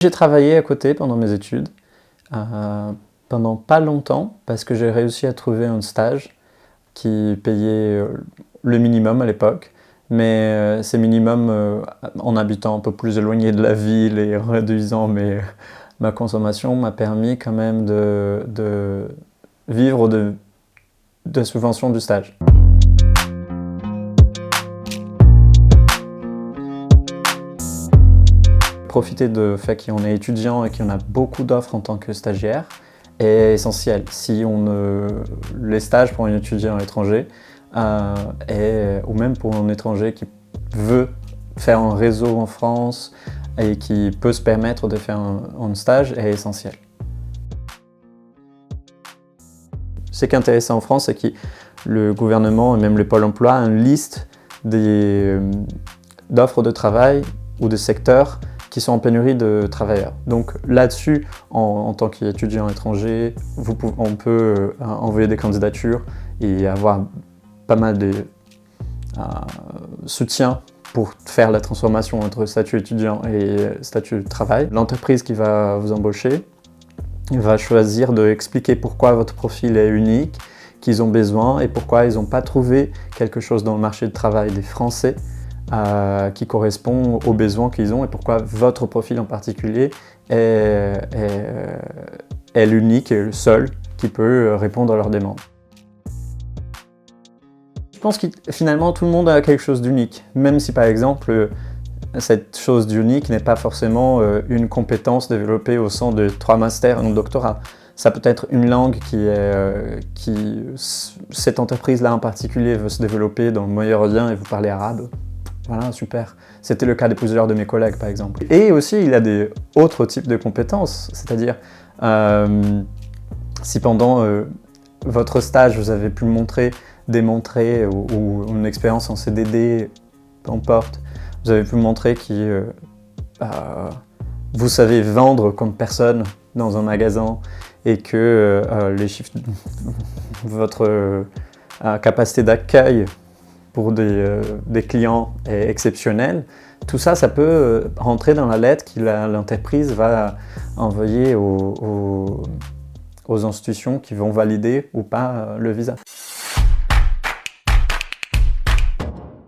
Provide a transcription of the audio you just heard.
J'ai travaillé à côté pendant mes études, pendant pas longtemps, parce que j'ai réussi à trouver un stage qui payait le minimum à l'époque, mais ces minimums, en habitant un peu plus éloigné de la ville et réduisant ma consommation, m'a permis quand même de vivre de subventions du stage. Profiter du fait qu'on est étudiant et qu'on a beaucoup d'offres en tant que stagiaire est essentiel. Si les stages pour un étudiant étranger, ou même pour un étranger qui veut faire un réseau en France et qui peut se permettre de faire un stage, est essentiel. Ce qui est intéressant en France, c'est que le gouvernement et même le Pôle emploi a une liste d'offres de travail ou de secteurs qui sont en pénurie de travailleurs. Donc là-dessus, en tant qu'étudiant étranger, on peut envoyer des candidatures et avoir pas mal de soutien pour faire la transformation entre statut étudiant et statut de travail. L'entreprise qui va vous embaucher va choisir d'expliquer pourquoi votre profil est unique, qu'ils ont besoin et pourquoi ils n'ont pas trouvé quelque chose dans le marché du travail des Français qui correspond aux besoins qu'ils ont et pourquoi votre profil en particulier est l'unique et le seul qui peut répondre à leurs demandes. Je pense que finalement tout le monde a quelque chose d'unique, même si par exemple cette chose d'unique n'est pas forcément une compétence développée au sein de 3 masters et un doctorat. Ça peut être une langue cette entreprise-là en particulier veut se développer dans le Moyen-Orient et vous parlez arabe. Voilà, super. C'était le cas de plusieurs de mes collègues, par exemple. Et aussi, il y a des autres types de compétences, c'est-à-dire si pendant votre stage, vous avez pu démontrer, ou une expérience en CDD, peu importe, vous avez pu montrer que vous savez vendre comme personne dans un magasin et que votre capacité d'accueil pour des clients est exceptionnelle. Tout ça, ça peut rentrer dans la lettre que l'entreprise va envoyer aux institutions qui vont valider ou pas le visa.